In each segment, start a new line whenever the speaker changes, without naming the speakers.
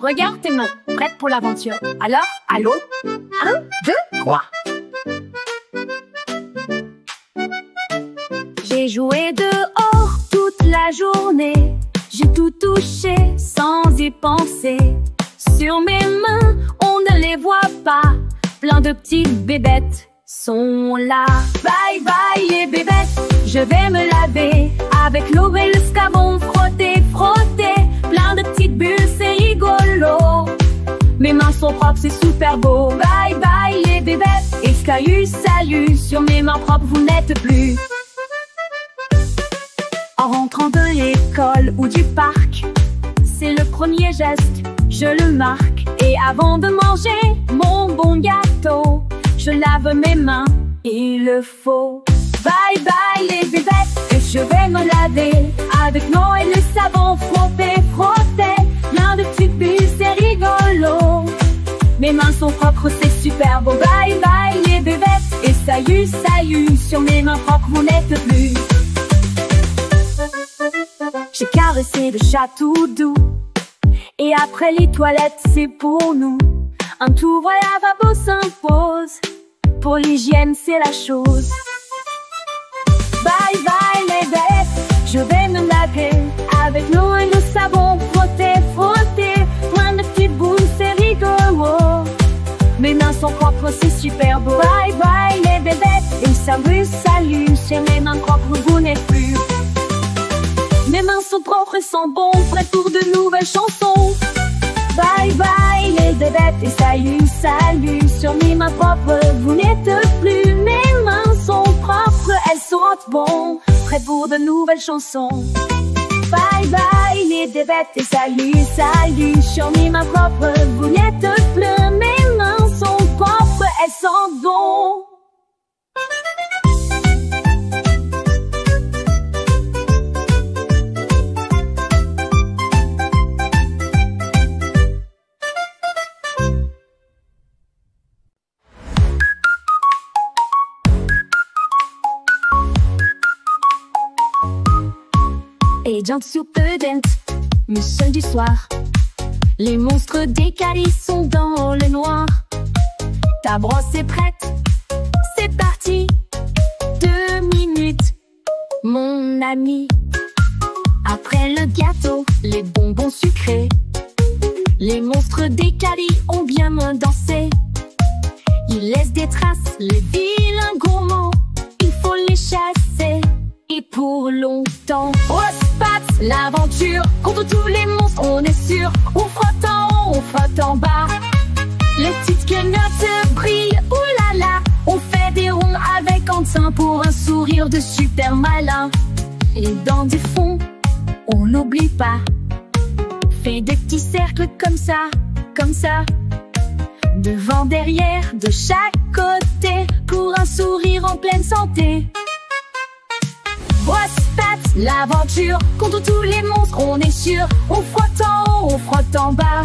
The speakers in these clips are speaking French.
Regarde tes mains, prêtes pour l'aventure. Alors, allô? 1, 2, 3. J'ai joué dehors toute la journée. J'ai tout touché sans y penser. Sur mes mains, on ne les voit pas. Plein de petites bébêtes sont là. Bye bye les bébêtes, je vais me laver avec l'eau et le savon. Frotter, frotter, plein de petites bulles, c'est rigolo. Mes mains sont propres, c'est super beau. Bye bye les bébêtes, et salut, salut. Sur mes mains propres, vous n'êtes plus. En rentrant de l'école ou du parc, c'est le premier geste, je le marque. Et avant de manger mon bon gâteau, je lave mes mains, il le faut. Bye bye les bébêtes, et je vais me laver avec l'eau et le savon. Frotter, frotter, plein de petites bulles, c'est rigolo. Mes mains sont propres, c'est super beau. Bye bye les bébêtes, et salut, salut. Sur mes mains propres, vous n'êtes plus. J'ai caressé le chat tout doux, et après les toilettes, c'est pour nous. Un tour à lavabo s'impose, pour l'hygiène, c'est la chose. Bye bye les bêtes, je vais me laver avec l'eau et le savon. Frotter, frotter, plein de petites boules, c'est rigolo. Mes mains sont propres, c'est super beau. Bye bye les bébêtes, et salut, salut. Sur mes mains propres, vous n'êtes plus. Mes mains sont propres et sont bons, prêtes pour de nouvelles chansons. Bye bye les bébêtes, et salut, salut. Sur mes mains propres, vous n'êtes plus. Mes mains sont propres, elles sentent bon, prêtes pour de nouvelles chansons. Bye bye les bébêtes, et salut, salut. Sur mes mains propres, vous n'êtes plus. Mes mains sont propres, elles sentent bon. Agent Superdent, mission du soir. Les monstres des caries sont dans le noir. Ta brosse est prête, c'est parti. 2 minutes, mon ami. Après le gâteau, les bonbons sucrés. Les monstres des caries ont bien dansé. Ils laissent des traces, les vilains gourmands. Il faut les chasser, et pour longtemps. Brosse-pattes, l'aventure, contre tous les monstres, on est sûr. On frotte en haut, on frotte en bas. Les petites cagnottes brillent, oulala. On fait des ronds avec Quentin pour un sourire de super malin. Et dans des fonds, on n'oublie pas. Fais des petits cercles comme ça, comme ça. Devant, derrière, de chaque côté, pour un sourire en pleine santé. Brosse-pattes, l'aventure, contre tous les monstres, on est sûr. On frotte en haut, on frotte en bas.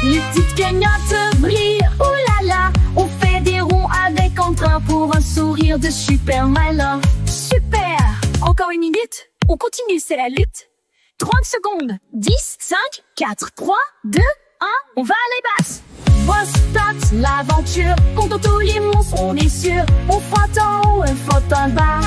Les petites cagnottes brillent, oulala. On fait des ronds avec Quentin pour un sourire de super malin. Super! Encore une minute, on continue, c'est la lutte. 30 secondes, 10, 5, 4, 3, 2, 1, on va à les basses. Brosse-pattes, l'aventure, contre tous les monstres, on est sûr. On frotte en haut, on frotte en bas.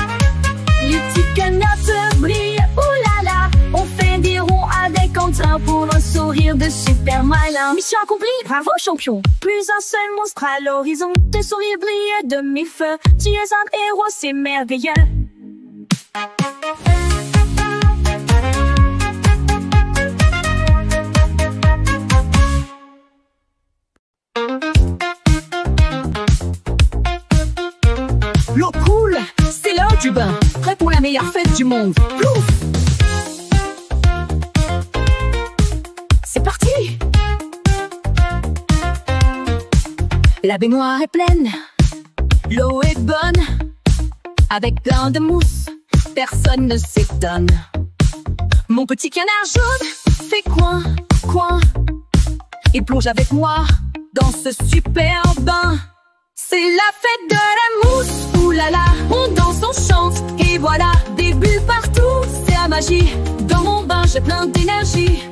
Les petites cagnottes brillent, oulala. On fait des ronds avec Quentin pour un sourire de super malin. Mission accomplie, bravo champion. Plus un seul monstre à l'horizon. Tes sourires brillent de mes feux. Tu es un héros, c'est merveilleux.
L'eau coule, c'est l'heure du bain. Prêt pour la meilleure fête du monde. Plouf! C'est parti! La baignoire est pleine, l'eau est bonne. Avec plein de mousse, personne ne s'étonne. Mon petit canard jaune fait coin, coin. Il plonge avec moi dans ce super bain. C'est la fête de la mousse, oulala. On danse, on chante, et voilà, des bulles partout. C'est la magie, dans mon bain je j'ai plein d'énergie.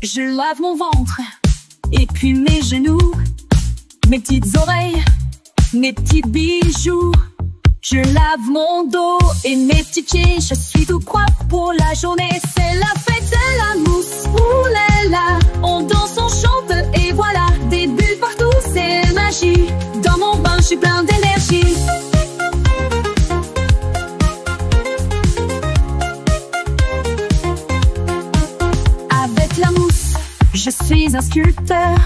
Je lave mon ventre, et puis mes genoux, mes petites oreilles, mes petits bijoux. Je lave mon dos et mes petits pieds, je suis tout propre pour la journée. C'est la fête de la mousse, ouh là là. On danse, on chante et voilà, des bulles partout, c'est magie. Dans mon bain, je suis plein d'énergie. Avec la mousse, je suis un sculpteur.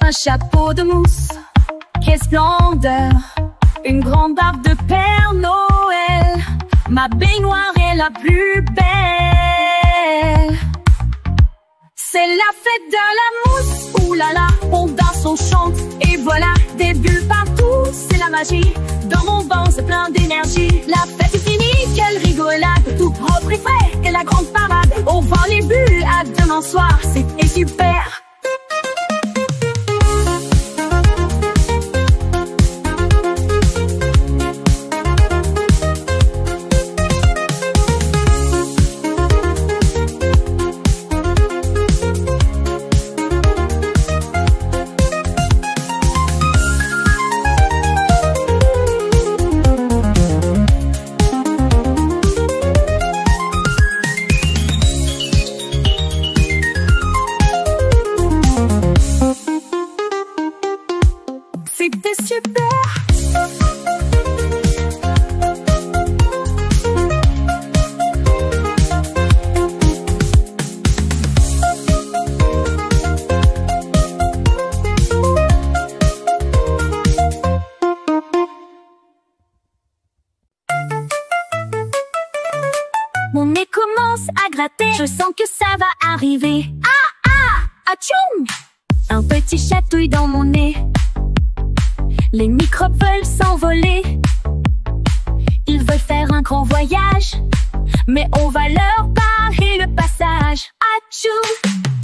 Un chapeau de mousse, quelle splendeur. Une grande barbe de Père Noël. Ma baignoire est la plus belle. C'est la fête de la mousse, ouh là là. On danse, on chante et voilà, des bulles partout, c'est la magie. Dans mon bain, c'est plein d'énergie. La fête est finie, quelle rigolade. Tout propre et frais, et la grande parade. On vend les bulles, à demain soir, c'était super. C'était super. Mon nez commence à gratter, je sens que ça va arriver. Ah ah, atchoum! Un petit chatouille dans mon nez. Les microbes veulent s'envoler. Ils veulent faire un grand voyage, mais on va leur barrer le passage. Atchou!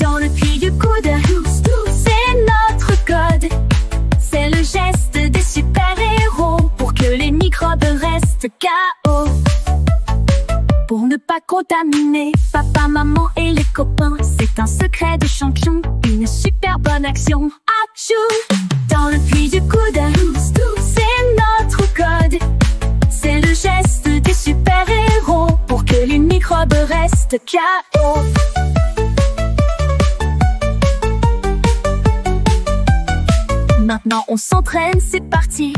Dans le puits du coude, c'est notre code. C'est le geste des super-héros pour que les microbes restent KO. Pour ne pas contaminer papa, maman et les copains, c'est un secret de champion, une super bonne action. Atchou! Dans le puits du coude, c'est notre code. C'est le geste des super-héros pour que les microbes restent KO. Maintenant on s'entraîne, c'est parti.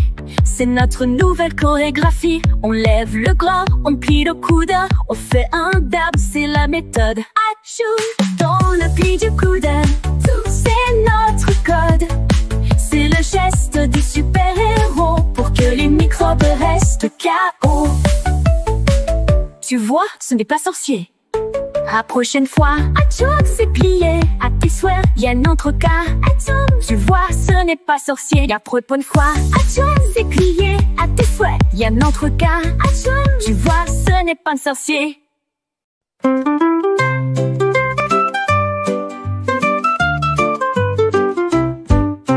C'est notre nouvelle chorégraphie. On lève le bras, on plie le coude, on fait un dab, c'est la méthode. Atchou! Dans le pli du coude, c'est notre code. C'est le geste des super-héros pour que les microbes restent KO. Tu vois, ce n'est pas sorcier. À prochaine fois, atchoum, c'est plié. À tes souhaits, y a un autre cas. Atchoum, tu vois, ce n'est pas sorcier. La prochaine fois, atchoum, c'est plié. À tes souhaits, y a un autre cas. Atchoum, tu vois, ce n'est pas un sorcier.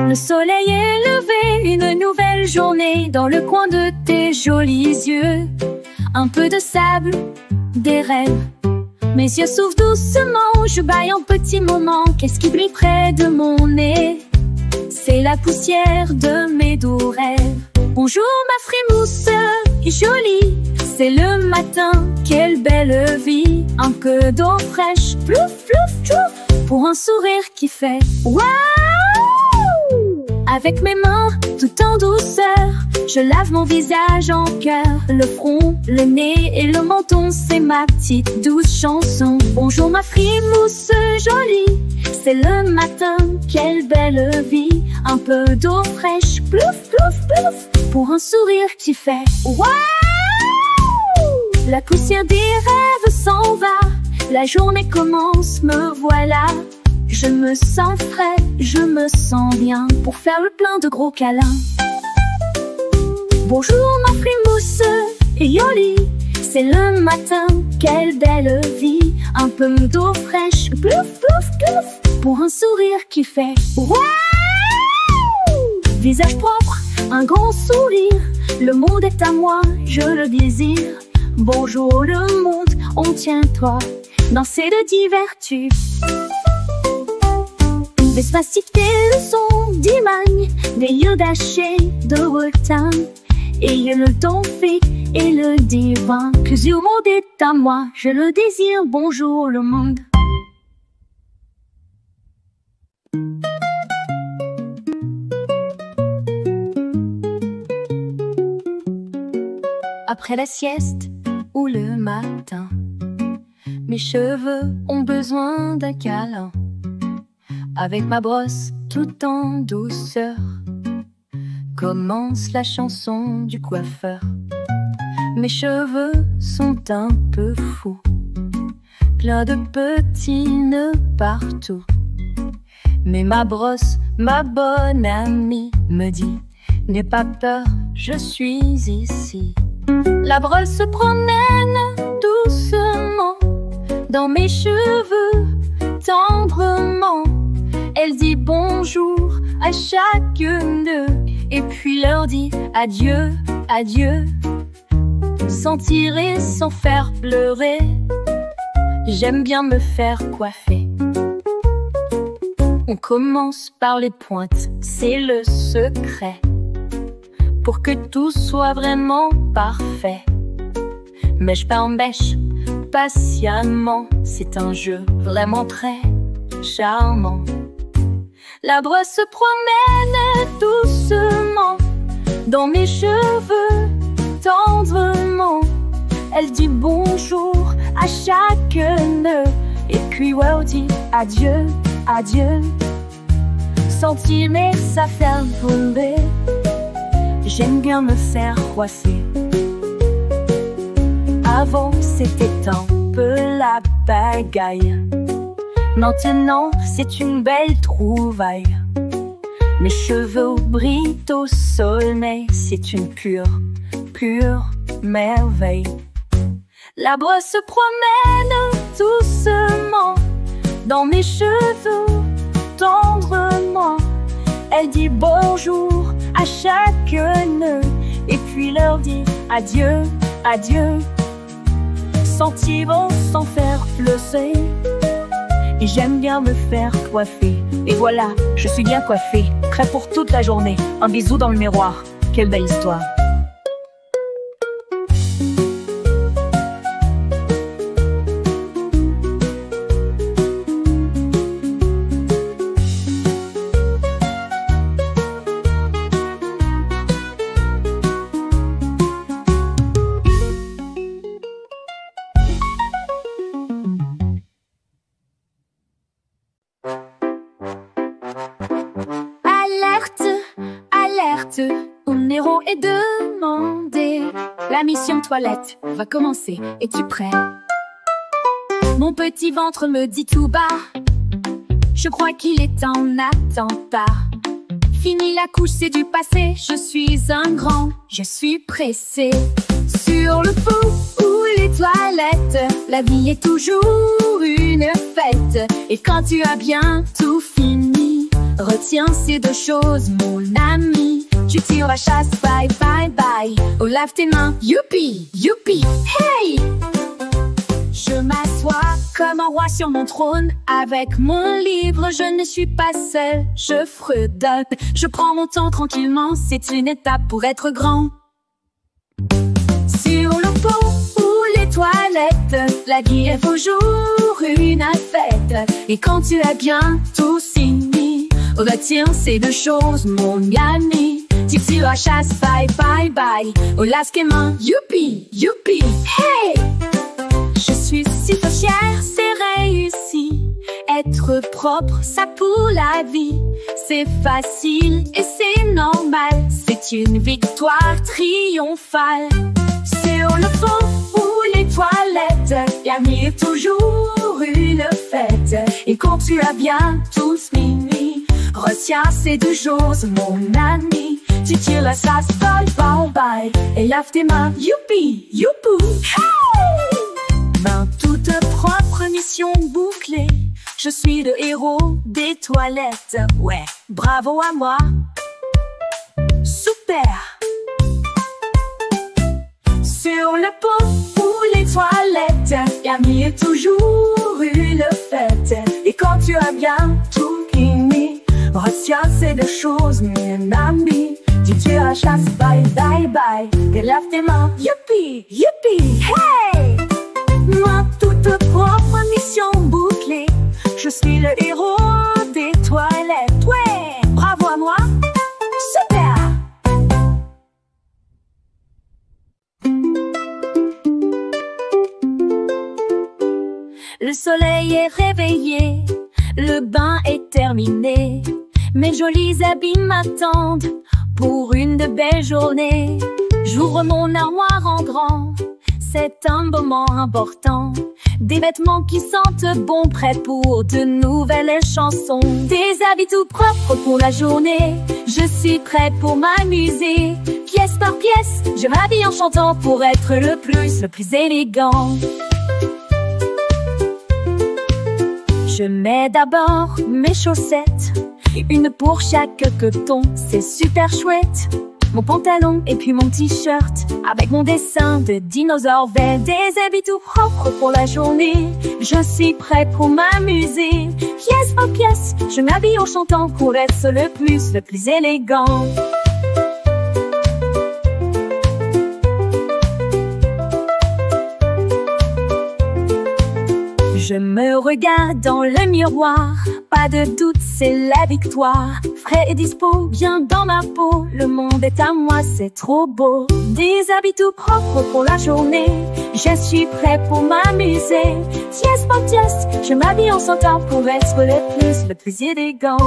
Le soleil est levé, une nouvelle journée dans le coin de tes jolis yeux. Un peu de sable, des rêves. Mes yeux s'ouvrent doucement, je bâille un petit moment. Qu'est-ce qui brille près de mon nez? C'est la poussière de mes doux rêves. Bonjour ma frimousse, jolie. C'est le matin, quelle belle vie. Un peu d'eau fraîche, plouf, plouf, plouf. Pour un sourire qui fait waouh. Avec mes mains, tout en douceur, je lave mon visage en cœur. Le front, le nez et le menton, c'est ma petite douce chanson. Bonjour ma frimousse jolie, c'est le matin, quelle belle vie. Un peu d'eau fraîche, plouf, plouf, plouf. Pour un sourire qui fait waouh. La poussière des rêves s'en va, la journée commence, me voilà. Je me sens frais, je me sens bien pour faire le plein de gros câlins. Bonjour ma frimousse, yoli, c'est le matin, quelle belle vie. Un peu d'eau fraîche, plouf, plouf, plouf. Pour un sourire qui fait waouh. Visage propre,
un grand sourire. Le monde est à moi, je le désire. Bonjour le monde, on tient-toi, danser de divertus. Despacité, le son d'Iman, des lieux dachés de retin. Et le temps fait et le divin. Que le monde est à moi, je le désire. Bonjour le monde. Après la sieste ou le matin, mes cheveux ont besoin d'un câlin. Avec ma brosse tout en douceur, commence la chanson du coiffeur. Mes cheveux sont un peu fous, plein de petits nœuds partout. Mais ma brosse, ma bonne amie, me dit: n'aie pas peur, je suis ici. La brosse se promène doucement dans mes cheveux tendrement. Elle dit bonjour à chaque nœud et puis leur dit adieu, adieu. Sans tirer, sans faire pleurer, j'aime bien me faire coiffer. On commence par les pointes, c'est le secret pour que tout soit vraiment parfait. Mèche par mèche, patiemment, c'est un jeu vraiment très charmant. La brosse se promène doucement dans mes cheveux tendrement. Elle dit bonjour à chaque nœud et puis elle dit adieu, adieu. Sans tirer, ça fait tomber. J'aime bien me faire coiffer. Avant c'était un peu la bagaille, maintenant c'est une belle trouvaille. Mes cheveux brillent au soleil, c'est une pure merveille. La brosse se promène doucement dans mes cheveux tendrement. Elle dit bonjour à chaque nœud et puis leur dit adieu, adieu. Sans tirer, sans faire flosser, et j'aime bien me faire coiffer. Et voilà, je suis bien coiffée, prêt pour toute la journée. Un bisou dans le miroir, quelle belle histoire. Ton héros est demandé. La mission toilette va commencer. Es-tu prêt? Mon petit ventre me dit tout bas, je crois qu'il est en attentat. Fini la couche, c'est du passé. Je suis un grand, je suis pressé. Sur le pot ou les toilettes, la vie est toujours une fête. Et quand tu as bien tout fini, retiens ces deux choses, mon ami. Tu tires la chasse, bye bye bye. Oh, lave tes mains, youpi, youpi, hey! Je m'assois comme un roi sur mon trône. Avec mon livre, je ne suis pas seule. Je fredonne, je prends mon temps tranquillement. C'est une étape pour être grand. Sur le pont ou les toilettes, la vie est toujours une fête. Et quand tu as bien tout signé, retiens ces deux choses, mon ami. Tire la chasse, bye bye bye. Oh, lave tes mains, youpi, youpi, hey! Je suis si fière, c'est réussi. Être propre, ça pour la vie. C'est facile et c'est normal. C'est une victoire triomphale. Sur le fond ou les toilettes, la vie est toujours une fête. Et quand tu as bien tous minuit, retiens ces deux choses, mon ami. Tu tires la chasse, bye bye bye. Et lave tes mains, youpi, youpou, hey! Main toute propre, mission bouclée. Je suis le héros des toilettes, ouais, bravo à moi. Soupe
super. Sur le pont ou les toilettes, Camille est toujours eu le fait. Et quand tu as bien tout fini, retiens ces deux choses, mon ami. Si tu as chasse, bye bye bye, et lave tes mains, youpi, youpi, hey! Moi, toute propre mission bouclée, je suis le héros des toilettes, ouais! Bravo à moi, super! Le soleil est réveillé, le bain est terminé. Mes jolis habits m'attendent pour une de belles journées. J'ouvre mon armoire en grand, c'est un moment important. Des vêtements qui sentent bon, prêts pour de nouvelles chansons. Des habits tout propres pour la journée, je suis prêt pour m'amuser. Pièce par pièce, je m'habille en chantant pour être le plus élégant. Je mets d'abord mes chaussettes, une pour chaque coton, c'est super chouette. Mon pantalon et puis mon t-shirt, avec mon dessin de dinosaure vert. Des habits tout propres pour la journée, je suis prêt pour m'amuser. Pièce par pièce, je m'habille en chantant pour être le plus élégant. Je me regarde dans le miroir, pas de doute, c'est la victoire. Frais et dispo, bien dans ma peau, le monde est à moi, c'est trop beau. Des habits tout propres pour la journée, je suis prêt pour m'amuser. Pièce par pièce, je m'habille en chantant pour être le plus élégant.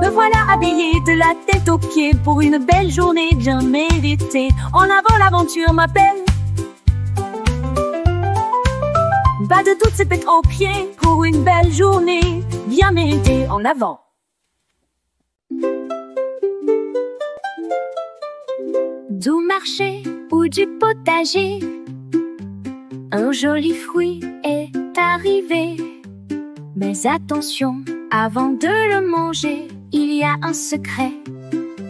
Me voilà habillée de la tête aux pieds pour une belle journée bien méritée. En avant, l'aventure m'appelle. Pas de doute, c'est tête aux pieds pour une belle journée bien méritée. En avant. Du marché ou du potager, un joli fruit est arrivé. Mais attention, avant de le manger, il y a un secret.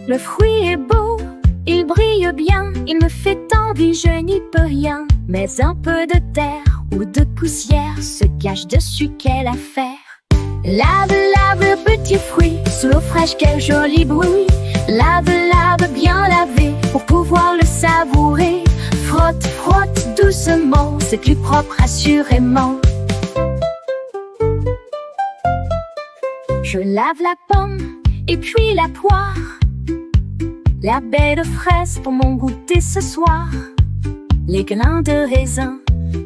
Le fruit est beau, il brille bien, il me fait envie, je n'y peux rien. Mais un peu de terre ou de poussière se cache dessus, quelle affaire. Lave, lave le petit fruit, sous l'eau fraîche, quel joli bruit. Lave, lave, bien lavé, pour pouvoir le savourer. Frotte, frotte doucement, c'est plus propre assurément. Je lave la pomme et puis la poire, la baie de fraise pour mon goûter ce soir. Les grains de raisin,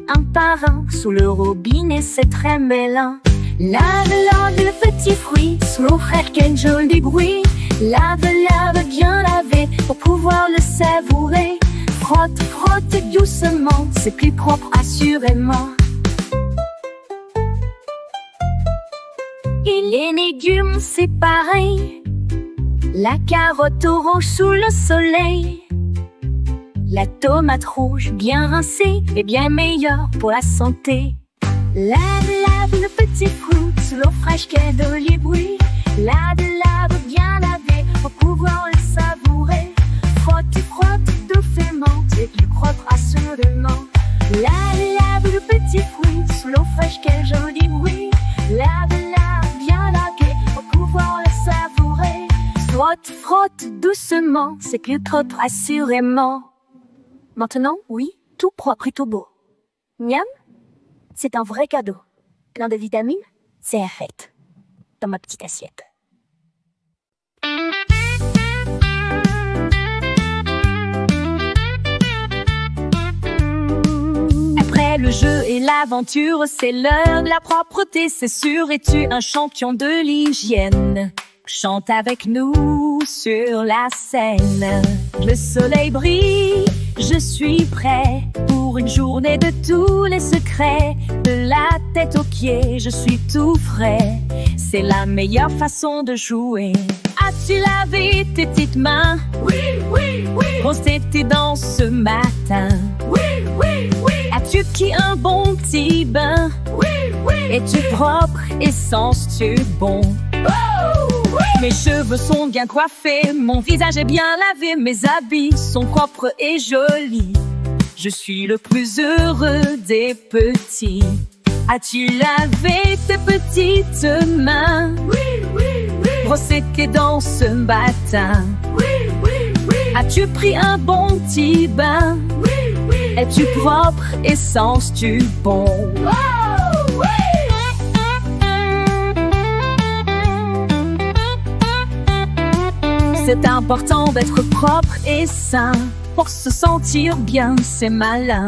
un par un, sous le robinet c'est très mêlant. Lave, lave le petit fruit, sous l'eau fraîche quel joli bruit. Lave, lave bien lavé, pour pouvoir le savourer. Frotte, frotte doucement, c'est plus propre assurément. Et les légumes c'est pareil, la carotte orange sous le soleil. La tomate rouge bien rincée est bien meilleure pour la santé. Lave, lave le petit fruit, sous l'eau fraîche quel joli bruit. Lave, lave bien lavé, pour pouvoir le savourer. Frotte, frotte doucement, c'est plus propre assurément. Lave, lave le petit fruit, sous l'eau fraîche quel joli bruit. Lave, lave bien lavé, pour pouvoir le savourer. Frotte, frotte doucement, c'est plus propre assurément. Maintenant, oui, tout propre et tout beau. Miam, c'est un vrai cadeau. Plein de vitamines, c'est fait dans ma petite assiette. Après le jeu et l'aventure, c'est l'heure de la propreté, c'est sûr. Es-tu un champion de l'hygiène? Chante avec nous sur la scène. Le soleil brille, je suis prêt pour une journée de tous les secrets. De la tête aux pieds, je suis tout frais. C'est la meilleure façon de jouer. As-tu lavé tes petites mains?
Oui, oui, oui.
Brossé tes dents ce matin?
Oui, oui, oui.
As-tu pris un bon petit bain?
Oui, oui,
Es-tu propre et sens-tu bon? Mes cheveux sont bien coiffés, mon visage est bien lavé, mes habits sont propres et jolis. Je suis le plus heureux des petits. As-tu lavé tes petites mains?
Oui, oui, oui.
Brossé tes dents ce matin?
Oui, oui, oui.
As-tu pris un bon petit bain?
Oui, oui.
Es-tu propre et sens-tu bon?
Oh, oui.
C'est important d'être propre et sain. Pour se sentir bien, c'est malin.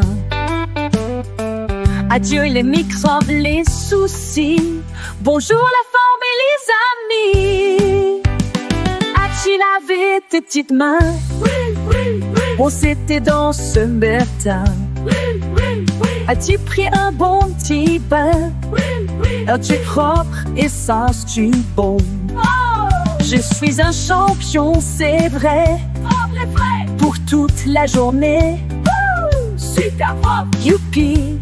Adieu les microbes, les soucis. Bonjour la forme et les amis. As-tu lavé tes petites mains?
Oui, oui, oui.
Brossé tes dents ce matin?
Oui, oui, oui.
As-tu pris un bon petit bain?
Oui, oui.
Es-tu propre et sens-tu bon?
Oh,
Je suis un champion, c'est vrai.
propre et frais.
Pour toute la journée.
Super propre.
Youpi!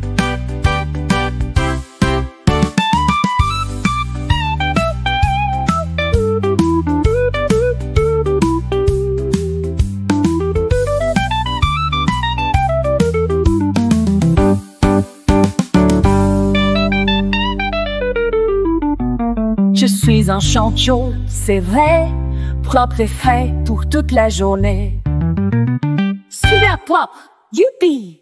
Je suis un champion, c'est vrai, propre et frais pour toute la journée. Super propre, youpi!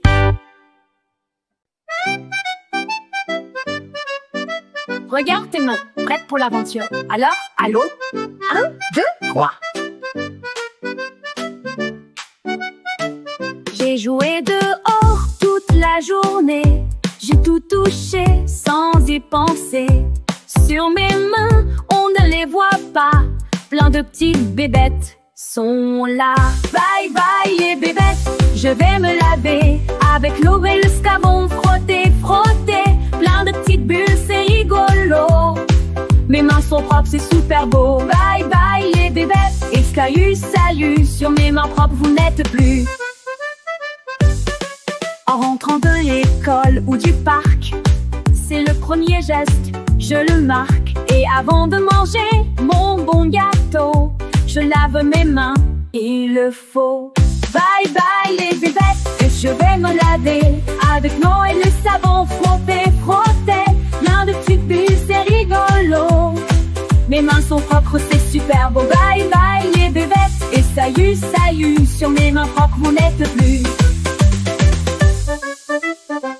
Regarde tes mains, prêtes pour l'aventure. Alors, allô? 1, 2, 3. J'ai joué dehors toute la journée. J'ai tout touché sans y penser. Sur mes mains, on ne les voit pas. Plein de petites bébêtes sont là. Bye bye les bébêtes, je vais me laver avec l'eau et le savon. Frotter, frotter, plein de petites bulles, c'est rigolo. Mes mains sont propres, c'est super beau. Bye bye les bébêtes, et salut, sur mes mains propres vous n'êtes plus. En rentrant de l'école ou du parc, c'est le premier geste, je le marque. Et avant de manger mon bon gâteau, je lave mes mains, il le faut. Bye bye les bébêtes, et je vais me laver avec l'eau et le savon. Frotter, frotter, plein de petites bulles, c'est rigolo. Mes mains sont propres, c'est super beau. Bye bye les bébêtes, et salut, sur mes mains propres vous n'êtes plus.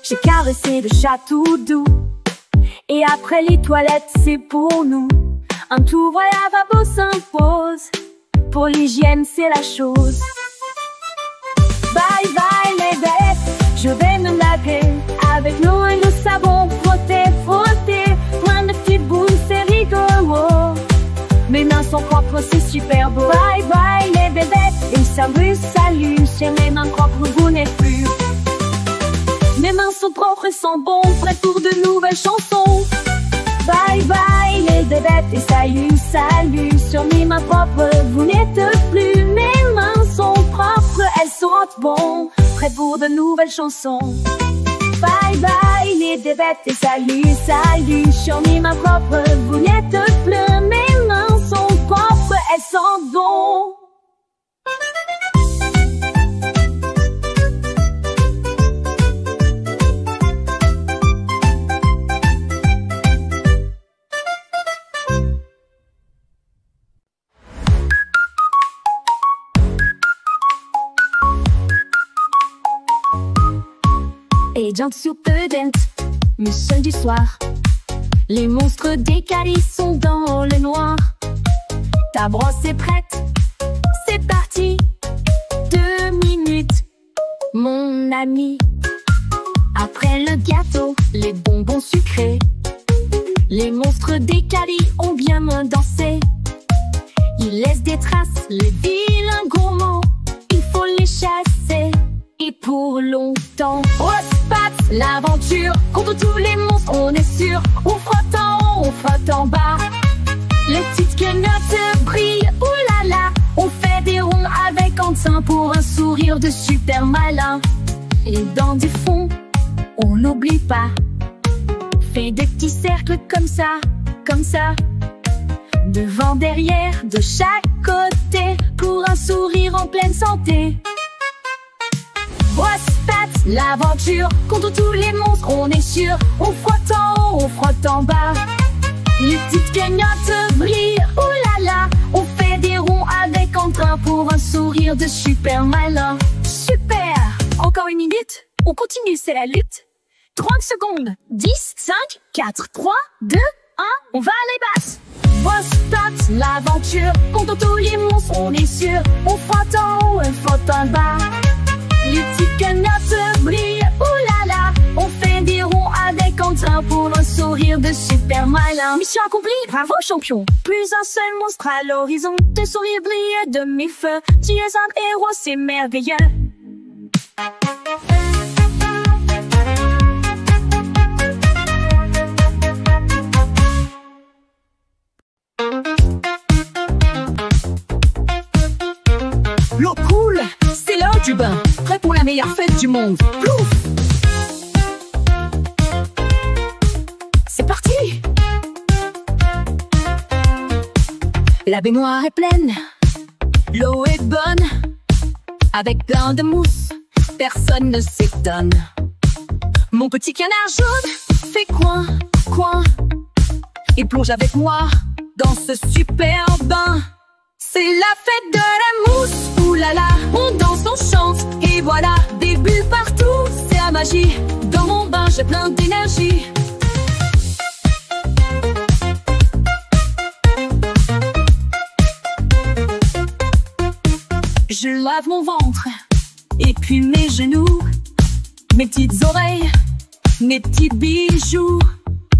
J'ai caressé le chat tout doux, et après les toilettes c'est pour nous. Un tour à lavabo s'impose, pour l'hygiène c'est la chose. Bye bye les bêtes, je vais me laver avec l'eau et le savon. Frotter, frotter, plein de petites boules, c'est rigolo. Mes mains sont propres, c'est super beau. Bye bye les bébêtes, et salut, sur mes mains propres vous n'êtes plus. Mes mains sont propres et sont bons, prêtes pour de nouvelles chansons. Bye bye les bébêtes, et salut, sur mes mains propres vous n'êtes plus. Mes mains sont propres, elles sentent bon, prêtes pour de nouvelles chansons. Bye bye les bébêtes, et salut, sur mes mains propres vous n'êtes plus. Mes mains sont propres, elles sentent bon. Agent Superdent, mission du soir. Les monstres des caries sont dans le noir. Ta brosse est prête, c'est parti. 2 minutes, mon ami. Après le gâteau, les bonbons sucrés, les monstres des caries ont bien dansé. Ils laissent des traces, les vilains gourmands. Il faut les chasser, et pour longtemps. Rospat, l'aventure contre tous les monstres, on est sûr. On frotte en haut, on frotte en bas. Les petites clignotes brillent, oulala. On fait des ronds avec Quentin pour un sourire de super malin. Et dans du fond, on n'oublie pas fait des petits cercles comme ça, devant, derrière, de chaque côté, pour un sourire en pleine santé. Brosse pattes, l'aventure, contre tous les monstres, on est sûr. On frotte en haut, on frotte en bas. Les petites clignotes brillent, oh là là. On fait des ronds avec entrain pour un sourire de super malin. Super! Encore une minute, on continue, c'est la lutte. 30 secondes, 10, 5, 4, 3, 2, 1, on va à les basses. Brosse pattes, l'aventure, contre tous les monstres, on est sûr. On frotte en haut, on frotte en bas. Les petites clignotes brillent, oh là là. On fait des ronds avec entrain pour un sourire de super malin. Mission accomplie, bravo champion. Plus un seul monstre à l'horizon. Tes sourires brillent de mes feux. Tu es un héros, c'est merveilleux. L'eau coule, c'est l'heure du bain. Prêt pour la meilleure fête du monde. Plouf! C'est parti! La baignoire est pleine, l'eau est bonne, avec plein de mousse, personne ne s'étonne. Mon petit canard jaune fait coin, coin, et plonge avec moi dans ce super bain. C'est la fête de la mousse, oulala, on danse, on chante, et voilà, des bulles partout, c'est la magie. Dans mon bain, j'ai plein d'énergie. Je lave mon ventre, et puis mes genoux, mes petites oreilles, mes petits bijoux.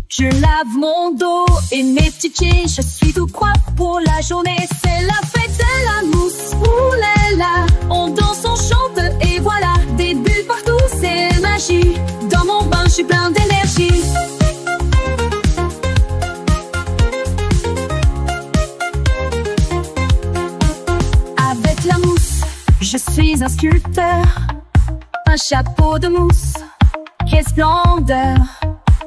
Je lave mon dos et mes petits pieds, je suis tout propre pour la journée. C'est la fête de la mousse, ouh là là. On danse, on chante et voilà, des bulles partout, c'est magie. Dans mon bain, je suis plein d'énergie. Avec la mousse, je suis un sculpteur. Un chapeau de mousse, quelle splendeur.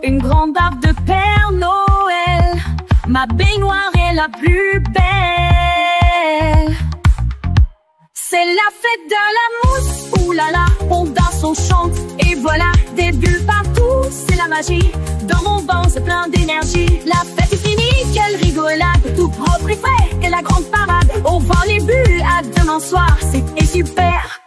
Une grande barbe de Père Noël. Ma baignoire est la plus belle. C'est la fête de la mousse, ouh là là. On danse, on chante, et voilà, des bulles partout, c'est la magie. Dans mon bain, c'est plein d'énergie. La fête est finie, quelle rigolade. Tout propre et frais, et la grande parade. On vend les bulles, à demain soir, c'était super.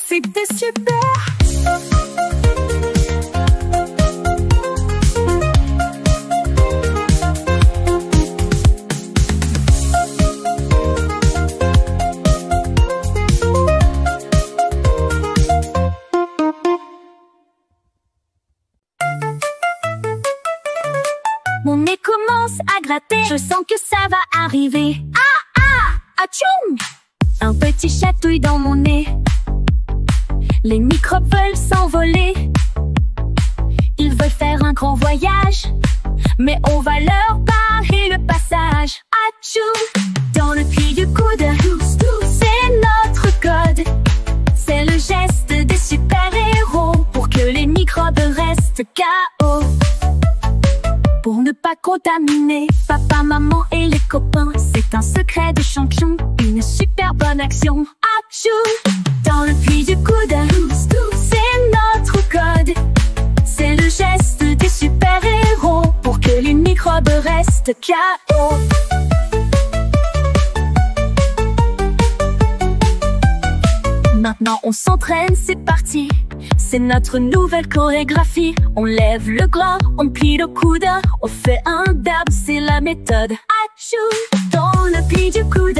C'était super. Mon nez commence à gratter, je sens que ça va arriver. Ah ah, atchoum! Un petit chatouille dans mon nez. Les microbes veulent s'envoler. Ils veulent faire un grand voyage, mais on va leur barrer le passage. Atchoum! Dans le pli du coude, c'est notre code. C'est le geste des super-héros pour que les microbes restent KO. Pour ne pas contaminer papa, maman et les copains, c'est un secret de champion, une super bonne action. Atchoum! Dans le pli du coude, c'est notre code. C'est le geste des super-héros pour que les microbes restent KO. Maintenant on s'entraîne, c'est parti. C'est notre nouvelle chorégraphie. On lève le gras, on plie le coude, on fait un dab, c'est la méthode. Atchoum! Dans le pli du coude,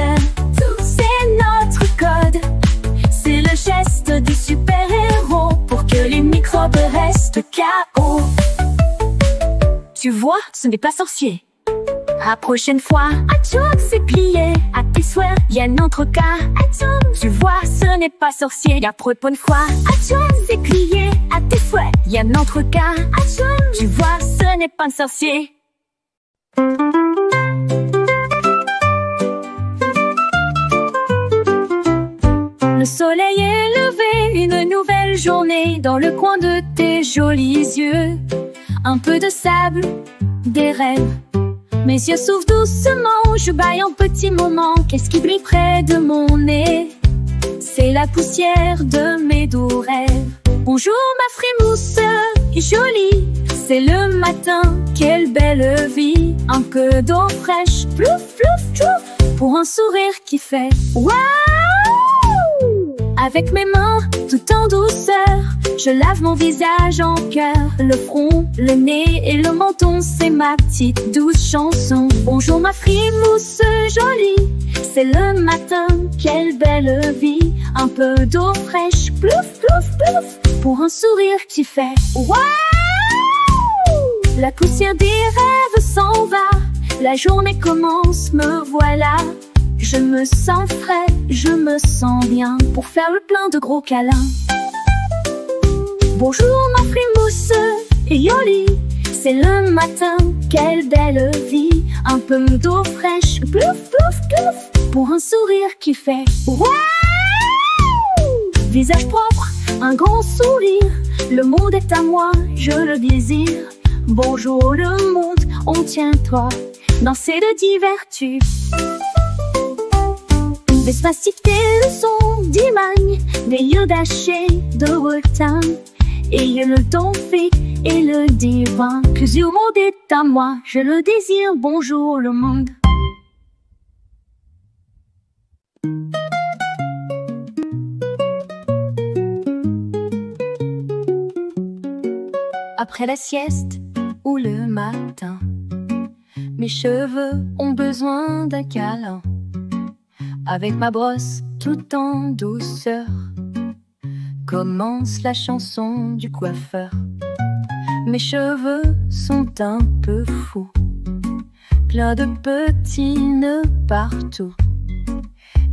c'est notre code. C'est le geste des super-héros pour que les microbes
robe reste KO. Tu vois, ce n'est pas sorcier. À prochaine fois, Atchoum, c'est plié. À tes souhaits, y'a un autre cas. Atchoum, tu vois, ce n'est pas sorcier. La prochaine fois, Atchoum, c'est plié. À tes souhaits, y'a un autre cas. Atchoum, tu vois, ce n'est pas un sorcier. Le soleil est levé, une nouvelle journée dans le coin de tes jolis yeux. Un peu de sable, des rêves. Mes yeux s'ouvrent doucement, je bâille un petit moment. Qu'est-ce qui brille près de mon nez? C'est la poussière de mes doux rêves. Bonjour ma frimousse, jolie. C'est le matin, quelle belle vie. Un peu d'eau fraîche, plouf, plouf, plouf. Pour un sourire qui fait waouh. Avec mes mains, tout en douceur, je lave mon visage en cœur. Le front, le nez et le menton, c'est ma petite douce chanson. Bonjour ma frimousse jolie, c'est le matin, quelle belle vie. Un peu d'eau fraîche, plouf, plouf, plouf. Pour un sourire qui fait waouh. La poussière des rêves s'en va, la journée commence, me voilà. Je me sens frais, je me sens bien pour faire le plein de gros câlins. Bonjour ma frimousse jolie, c'est le matin, quelle belle vie. Un peu d'eau fraîche, plouf, plouf, plouf. Pour un sourire qui fait waouh. Visage propre, un grand sourire. Le monde est à moi, je le désire. Bonjour le monde, on tient-toi. Danser de divertus. Despacité, le son d'Imagne, des yeux dachés de Bretagne. Et le ton fait et le divin. Plusieurs monde est à moi, je le désire. Bonjour le monde. Après la sieste ou le matin, mes cheveux ont besoin d'un câlin. Avec ma brosse tout en douceur, commence la chanson du coiffeur. Mes cheveux sont un peu fous, plein de petits nœuds partout.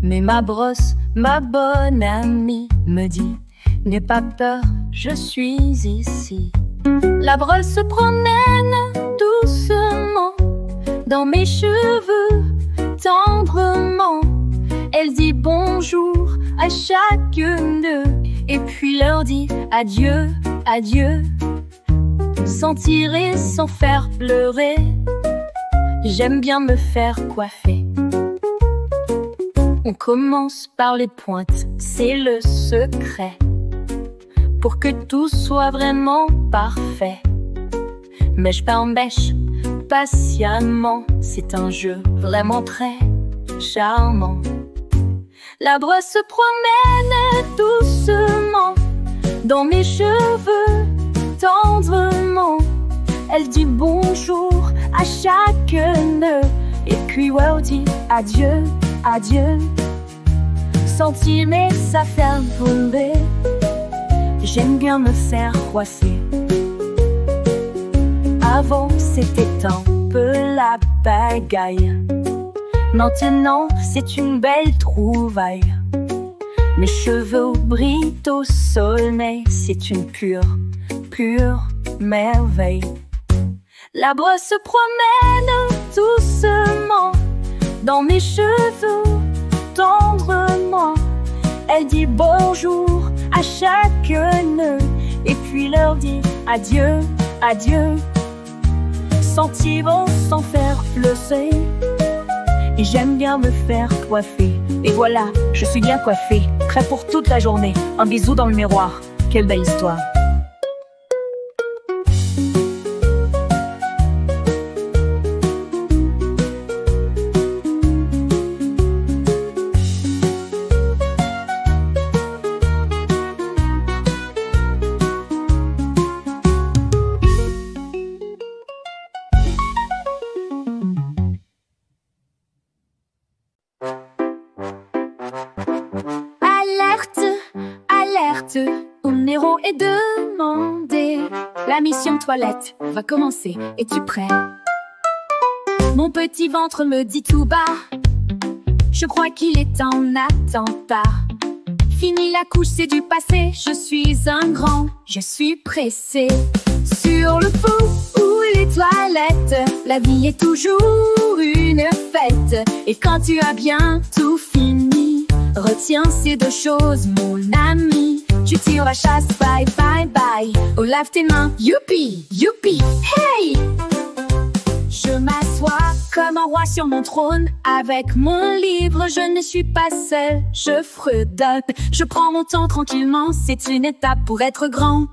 Mais ma brosse, ma bonne amie, me dit: n'aie pas peur, je suis ici. La brosse se promène doucement dans mes cheveux tendrement. Elle dit bonjour à chaque nœud et puis leur dit adieu, adieu. Sans tirer, sans faire pleurer, j'aime bien me faire coiffer. On commence par les pointes, c'est le secret, pour que tout soit vraiment parfait. Mèche par mèche, patiemment, c'est un jeu vraiment très charmant. La brosse se promène doucement dans mes cheveux tendrement. Elle dit bonjour à chaque nœud et puis elle dit adieu, adieu. Sans tirer, ça fait tomber. J'aime bien me faire coiffer. Avant c'était un peu la bagaille, maintenant c'est une belle trouvaille. Mes cheveux brillent au soleil, c'est une pure merveille. La brosse se promène doucement dans mes cheveux tendrement. Elle dit bonjour à chaque nœud et puis leur dit adieu, adieu. Sans tirer, sans faire fleurer. Et j'aime bien me faire coiffer. Et voilà, je suis bien coiffée, prêt pour toute la journée. Un bisou dans le miroir, quelle belle histoire. Alerte, alerte, ton héros est de
La mission toilette va commencer. Es-tu prêt? Mon petit ventre me dit tout bas, je crois qu'il est en attentat. Fini la couche, c'est du passé. Je suis un grand, je suis pressé. Sur le pot ou les toilettes, la vie est toujours une fête. Et quand tu as bien tout fini, retiens ces deux choses, mon ami. Tu tires la chasse, bye bye bye. Oh, lave tes mains, youpi, youpi, hey! Je m'assois comme un roi sur mon trône. Avec mon livre, je ne suis pas seule. Je fredonne, je prends mon temps tranquillement. C'est une étape pour être grand.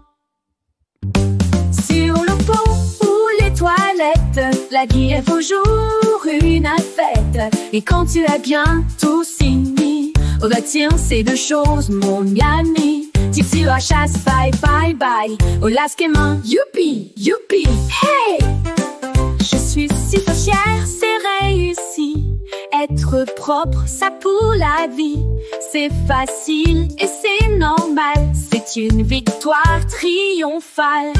Sur le pont ou les toilettes, la vie est toujours une fête. Et quand tu as bien tout fini, retiens ces deux choses, mon ami. Tu tires la chasse, bye bye bye. Oh, lave tes mains, youpi, youpi, hey! Je suis si peu fière, c'est réussi. Être propre, ça pour la vie. C'est facile et c'est normal. C'est une victoire triomphale.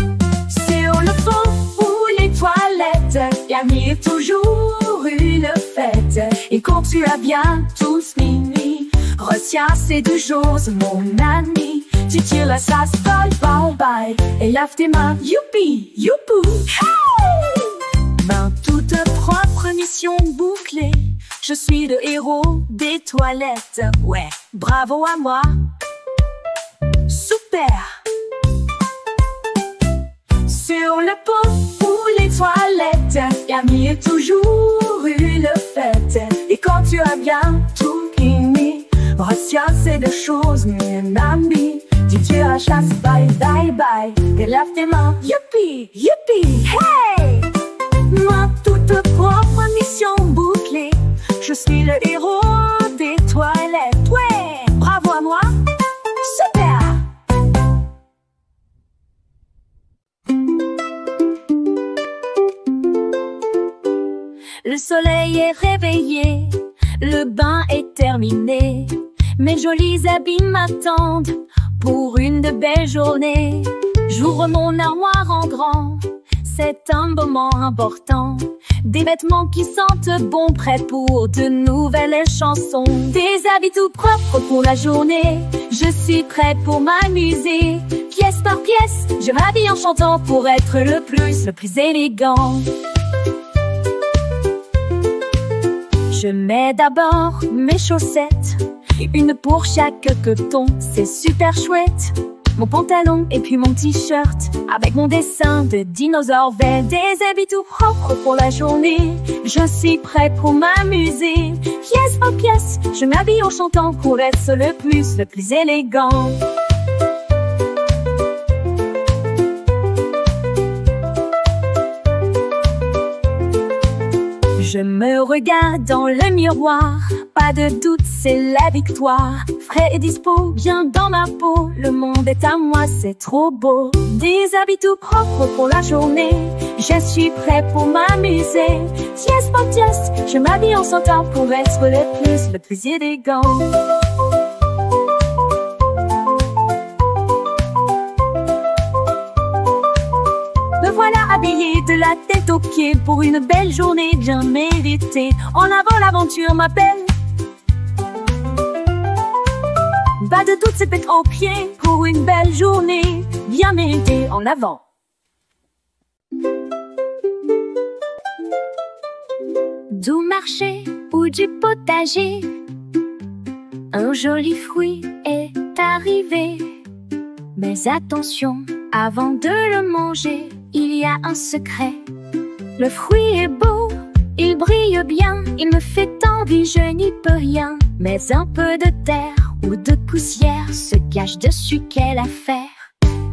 Sur le fond ou les toilettes, la vie est toujours une fête. Et quand tu as bien tout fini, retiens ces deux choses, mon ami. Tu tires la chasse, bye bye bye. Et lave tes mains, youpi, youpou, hey! Main toute propre, mission bouclée. Je suis le héros des toilettes. Ouais, bravo à moi. Super. Sur le pot ou les toilettes, la vie est toujours une fête. Et quand tu as bien tout fini, retiens ces deux choses, mon ami. Tu tires la chasse, bye bye bye. Et lave tes mains, youpi, youpi, hey! Moi, toute propre, mission bouclée. Je suis le héros des toilettes. Ouais, bravo à moi. Super. Le soleil est réveillé, le bain est terminé. Mes jolis habits m'attendent pour une de belles journées. J'ouvre mon armoire en grand. C'est un moment important. Des vêtements qui sentent bon, prêts pour de nouvelles chansons. Des habits tout propres pour la journée. Je suis prêt pour m'amuser. Pièce par pièce, je m'habille en chantant pour être le plus élégant. Je mets d'abord mes chaussettes, une pour chaque coton, c'est super chouette. Mon pantalon et puis mon t-shirt avec mon dessin de dinosaure vert. Des habits tout propres pour la journée. Je suis prêt pour m'amuser. Pièce par pièce, je m'habille en chantant pour être le plus élégant. Je me regarde dans le miroir, pas de doute, c'est la victoire. Frais et dispo, bien dans ma peau, le monde est à moi, c'est trop beau. Des habits tout propres pour la journée, je suis prêt pour m'amuser. Pièce par pièce, je m'habille en chantant pour être le plus élégant. Me voilà habillée de la tête aux pieds pour une belle journée bien méritée. En avant, l'aventure m'appelle. Pas de doute, c'est tête aux pieds pour une belle journée bien méritée. En avant. Du marché ou du potager, un joli fruit est arrivé. Mais attention, avant de le manger, il y a un secret. Le fruit est beau, il brille bien, il me fait envie, je n'y peux rien. Mais un peu de terre ou de poussière se cache dessus, quelle affaire.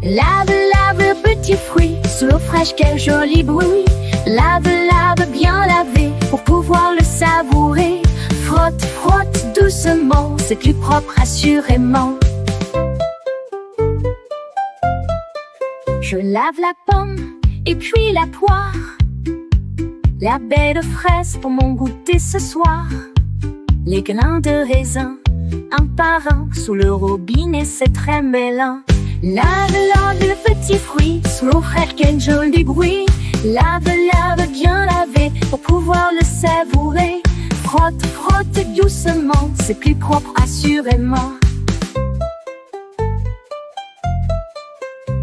Lave, lave le petit fruit, sous l'eau fraîche, quel joli bruit. Lave, lave, bien lavé, pour pouvoir le savourer. Frotte, frotte doucement, c'est plus propre assurément. Je lave la pomme et puis la poire, la baie de fraise pour mon goûter ce soir. Les grains de raisin, un par un, sous le robinet c'est très mêlant.
Lave, lave le petit fruit sous l'eau fraîche, quel joli bruit. Lave, lave, bien lavé pour pouvoir le savourer. Frotte, frotte doucement, c'est plus propre assurément.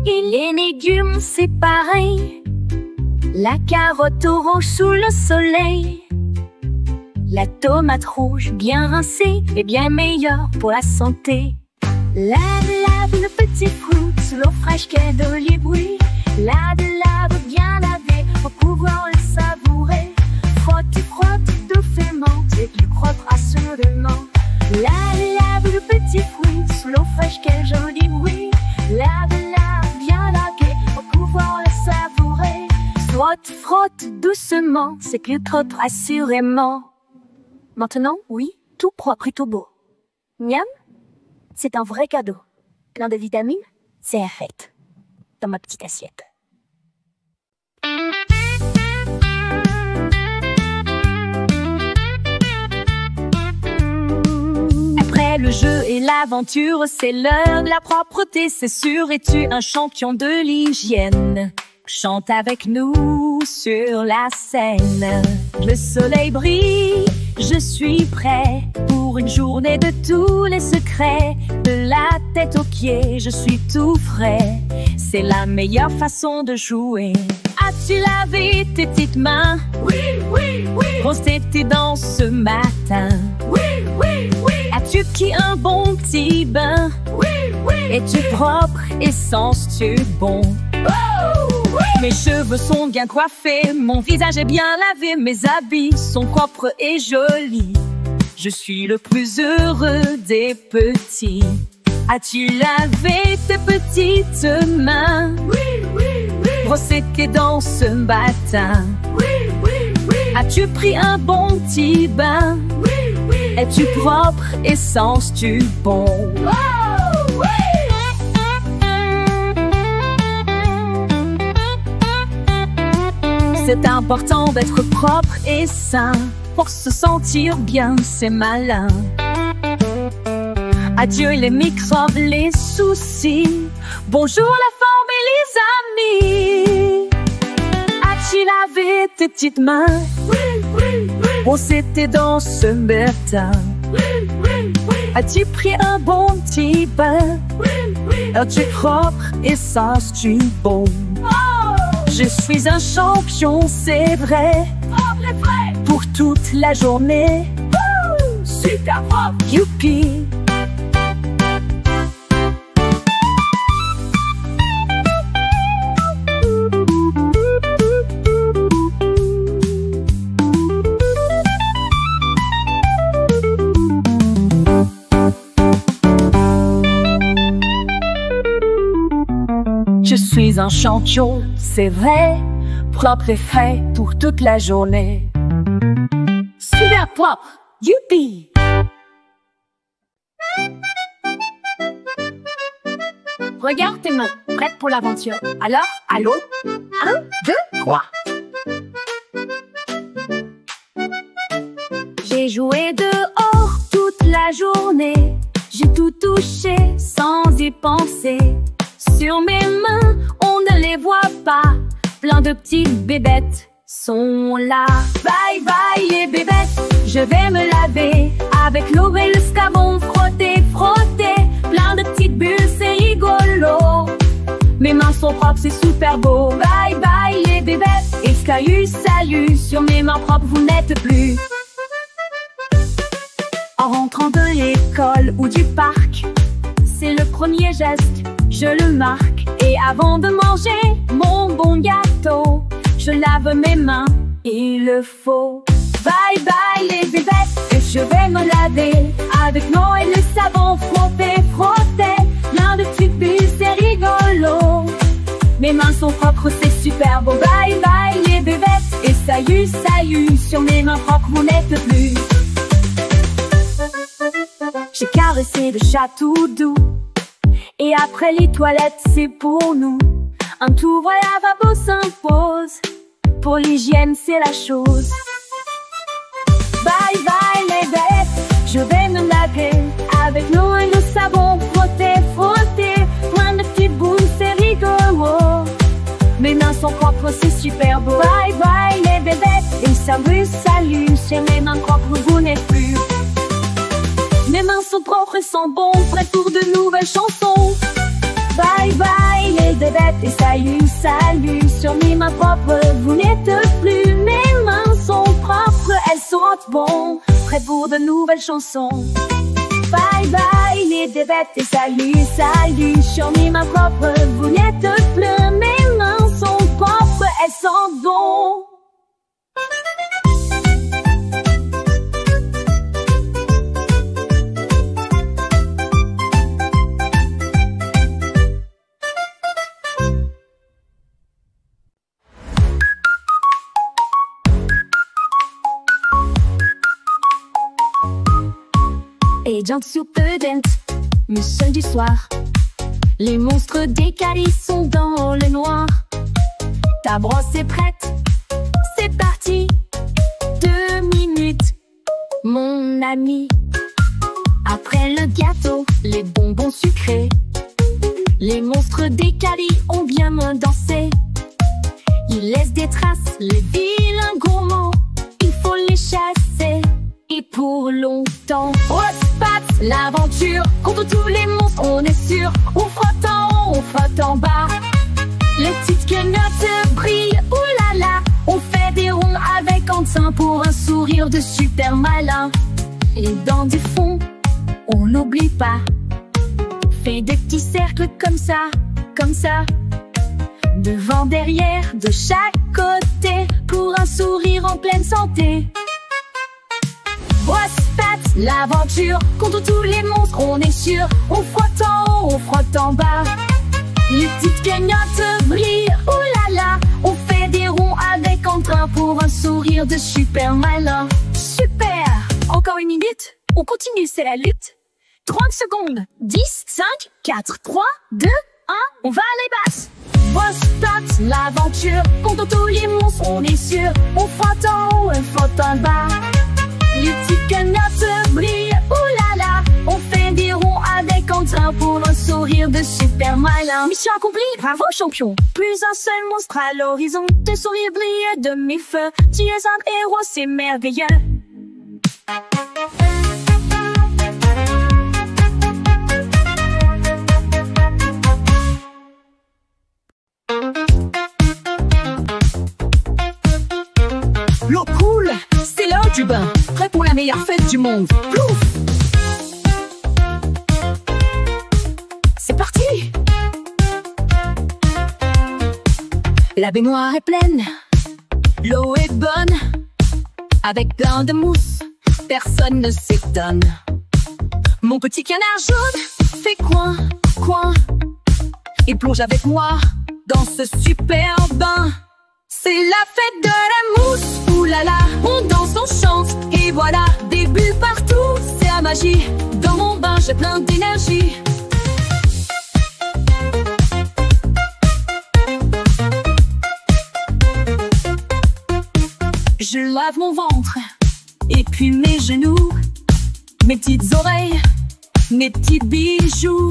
Et les légumes c'est pareil. La carotte orange sous le soleil. La tomate rouge bien rincée est bien meilleure pour la santé. Lave, lave le petit fruit sous l'eau fraîche, quel joli bruit. Lave, lave, bien lavé pour pouvoir le savourer. Frotte, frotte doucement, c'est plus propre assurément. Lave, lave le petit fruit sous l'eau fraîche, quel joli bruit. Lave, lave, bien lavé pour pouvoir le savourer. Frotte, frotte doucement, c'est plus propre assurément. Maintenant, oui, tout propre et tout beau. Miam, c'est un vrai cadeau. Plein de vitamines, c'est infect dans ma petite assiette. Après le jeu et l'aventure, c'est l'heure de la propreté, c'est sûr. Es-tu un champion de l'hygiène? Chante avec nous sur la scène. Le soleil brille, je suis prêt pour une journée de tous les secrets. De la tête aux pieds, je suis tout frais. C'est la meilleure façon de jouer. As-tu lavé tes petites mains?
Oui, oui, oui.
Brossé tes dents ce matin?
Oui, oui, oui.
As-tu pris un bon petit bain?
Oui, oui.
Es-tu propre et sens-tu bon?
Oh, oui.
Mes cheveux sont bien coiffés, mon visage est bien lavé, mes habits sont propres et jolis. Je suis le plus heureux des petits. As-tu lavé tes petites mains?
Oui, oui, oui.
Brossé tes dents ce matin?
Oui, oui, oui.
As-tu pris un bon petit bain?
Oui, oui.
Es-tu propre et sens-tu bon?
Oh, oui.
C'est important d'être propre et sain. Pour se sentir bien, c'est malin. Adieu les microbes, les soucis. Bonjour la forme et les amis. As-tu lavé tes petites mains?
Oui, oui, oui.
Brossé tes dents ce matin?
Oui, oui, oui.
As-tu pris un bon petit bain?
Oui, oui.
Es-tu propre et sens-tu bon?
Oh,
Je suis un champion, c'est vrai,
propre et frais.
pour toute la journée.
Wouh, super propre.
Youpi! Je suis un champion, c'est vrai, propre et frais pour toute la journée. Super propre, youpi! Regarde tes mains, prêtes pour l'aventure. Alors, allô? 1, 2, 3. J'ai joué dehors toute la journée. J'ai tout touché sans y penser. Sur mes mains, on ne les voit pas. Plein de petites bébêtes sont là. Bye bye les bébêtes, je vais me laver avec l'eau et le savon. Frotter, frotter, plein de petites bulles, c'est rigolo. Mes mains sont propres, c'est super beau. Bye bye les bébêtes, et salut, sur mes mains propres vous n'êtes plus. En rentrant de l'école ou du parc, c'est le premier geste, je le marque. Et avant de manger mon bon gâteau, je lave mes mains, il le faut. Bye bye les bébêtes, et je vais me laver avec l'eau et le savon. Frotter, frotter, plein de petites bulles, c'est rigolo. Mes mains sont propres, c'est super beau. Bye bye les bébêtes, et salut, sur mes mains propres vous n'êtes plus. J'ai caressé le chat tout doux, et après les toilettes c'est pour nous. Un tour à lavabo s'impose, pour l'hygiène c'est la chose. Bye bye les bêtes, je vais me laver avec l'eau et le savon. Frotter, frotter, plein de petites
Mes mains sont propres, c'est super beau. Bye bye les bébêtes, et salut, salut. Sur mes mains propres, vous n'êtes plus. Mes mains sont propres et sont bons, prêts pour de nouvelles chansons. Bye bye les bébêtes, et salut, salut. Sur mes mains propres, vous n'êtes plus. Mes mains sont propres, elles sentent bon, prêts pour de nouvelles chansons. Bye bye les bébêtes, et salut, salut. Sur mes mains propres, vous n'êtes plus. Mes mains sont propres, elles sentent bon. Agent Superdent, mission du soir. Les monstres des Cali sont dans le noir. Ta brosse est prête, c'est parti. 2 minutes, mon ami. Après le gâteau, les bonbons sucrés. Les monstres des Cali ont bien dansé. Ils laissent des traces, les vilains gourmands. Il faut les chasser, et pour longtemps. L'aventure contre tous les monstres, on est sûr. On frotte en haut, on frotte en bas. Les petites cagnottes brillent, oulala. On fait des ronds avec Quentin pour un sourire de super malin. Et dans du fond, on n'oublie pas. Fais des petits cercles comme ça, comme ça. Devant, derrière, de chaque côté, pour un sourire en pleine santé. Brosse patte, l'aventure contre tous les monstres, on est sûr. On frotte en haut, on frotte en bas. Les petites cagnottes brillent, oulala. On fait des ronds avec Quentin pour un sourire de super malin. Super! Encore 1 minute, on continue, c'est la lutte. 30 secondes, 10, 5, 4, 3, 2, 1, on va à les basses. Brosse patte, l'aventure contre tous les monstres, on est sûr. On frotte en haut, on frotte en bas. Les petites cagnottes brillent, oulala. On fait des ronds avec Quentin pour un sourire de super malin. Mission accomplie, bravo champion. Plus un seul monstre à l'horizon. Tes sourires brillent de mes feux. Tu es un héros, c'est merveilleux. L'eau coule, c'est l'heure du bain. Prêt pour la meilleure fête du monde. Plouf! C'est parti! La baignoire est pleine, l'eau est bonne. Avec plein de mousse, personne ne s'étonne. Mon petit canard jaune fait coin, coin. Et plonge avec moi dans ce super bain. C'est la fête de la mousse, oulala, on danse, on chante, et voilà, des bulles partout, c'est la magie. Dans mon bain, j'ai plein d'énergie. Je lave mon ventre, et puis mes genoux, mes petites oreilles, mes petits bijoux.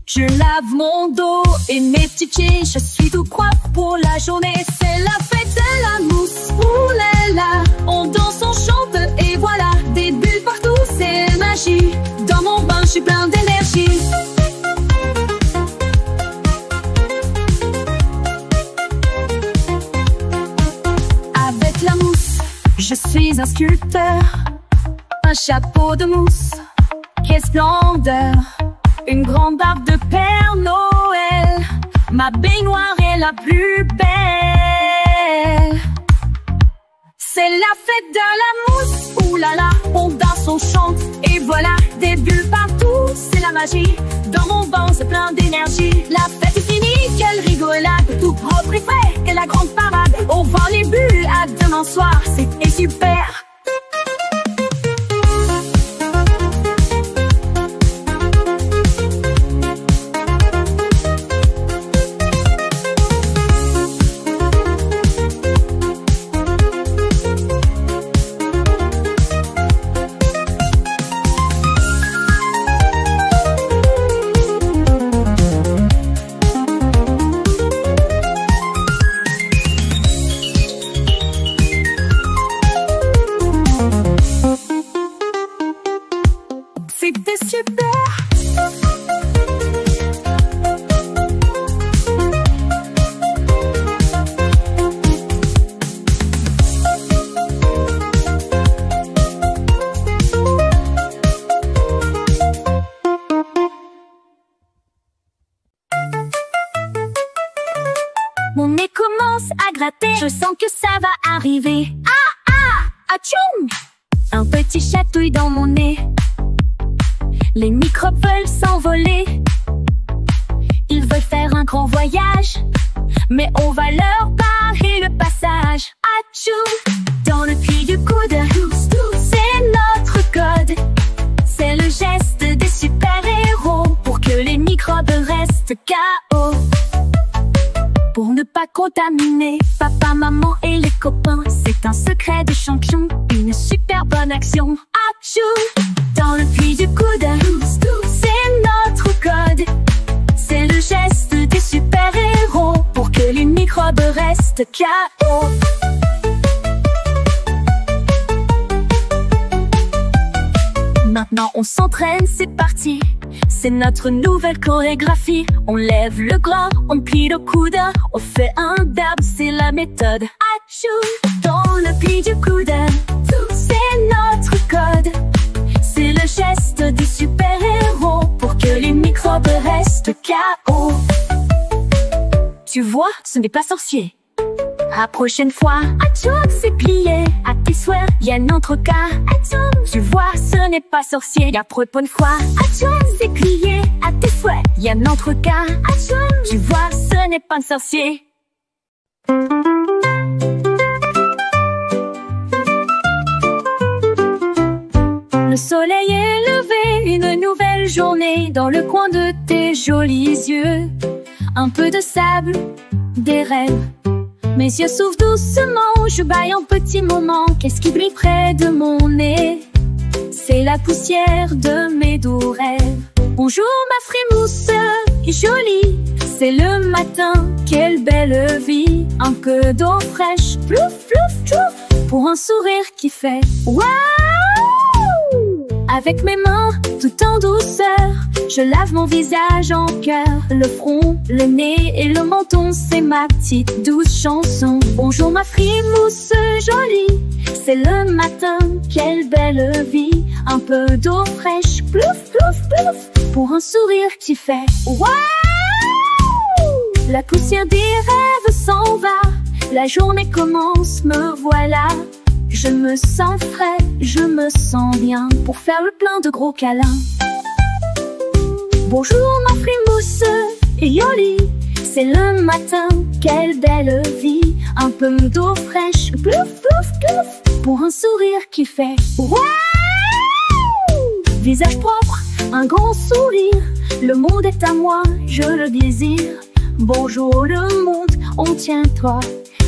Je lave mon dos et mes petits pieds, je suis tout propre pour la journée. C'est la fête de la mousse, oulala. On danse, on chante et voilà, des bulles partout, c'est magie. Dans mon bain, je suis plein d'énergie. Avec la mousse, je suis un sculpteur. Un chapeau de mousse, quelle splendeur. Une grande barbe de Père Noël. Ma baignoire est la plus belle. C'est la fête de la mousse, oulala. On danse, on chante et voilà, des bulles partout, c'est la magie. Dans mon bain, c'est plein d'énergie. La fête est finie, quelle rigolade. Tout propre et frais, quelle la grande parade. On vend les bulles, à demain soir, c'était super.
Mon nez commence à gratter, je sens que ça va arriver. Ah ah, atchoum! Un petit chatouille dans mon nez. Les microbes veulent s'envoler. Ils veulent faire un grand voyage, mais on va leur barrer le passage. Atchoum! Dans le pli du coude, c'est notre code. C'est le geste des super-héros pour que les microbes restent KO. Pour ne pas contaminer papa, maman et les copains, c'est un secret de champion, une super bonne action. Atchoum! Dans le pli du coude, c'est notre code. C'est le geste des super-héros pour que les microbes restent KO. Maintenant on s'entraîne, c'est parti. C'est notre nouvelle chorégraphie. On lève le bras, on plie le coude, on fait un dab, c'est la méthode. Atchoum! Dans le pli du coude, c'est notre code. C'est le geste des super-héros pour que les microbes restent KO. Tu vois, ce n'est pas sorcier. À prochaine fois, atchoum, c'est plié. À tes souhaits, y a un autre cas. Atchoum, tu vois, ce n'est pas sorcier. La prochaine fois, atchoum, c'est plié. À tes souhaits, y a un autre cas. Atchoum, tu vois, ce n'est pas un sorcier. Le soleil est levé, une nouvelle journée dans le coin de tes jolis yeux. Un peu de sable, des rêves. Mes yeux s'ouvrent doucement, je bâille un petit moment. Qu'est-ce qui brille près de mon nez? C'est la poussière de mes doux rêves. Bonjour ma frimousse, jolie. C'est le matin, quelle belle vie. Un peu d'eau fraîche, plouf, plouf, plouf. Pour un sourire qui fait waouh! Avec mes mains, tout en douceur, je lave mon visage en cœur. Le front, le nez et le menton, c'est ma petite douce chanson. Bonjour ma frimousse jolie, c'est le matin, quelle belle vie. Un peu d'eau fraîche, plouf, plouf, plouf. Pour un sourire qui fait waouh! La poussière des rêves s'en va, la journée commence, me voilà. Je me sens frais, je me sens bien pour faire le plein de gros câlins. Bonjour ma frimousse, yoli, c'est le matin, quelle belle vie. Un peu d'eau fraîche, plouf, plouf, plouf. Pour un sourire qui fait waouh! Visage propre, un grand sourire. Le monde est à moi, je le désire. Bonjour le monde, on tient-toi.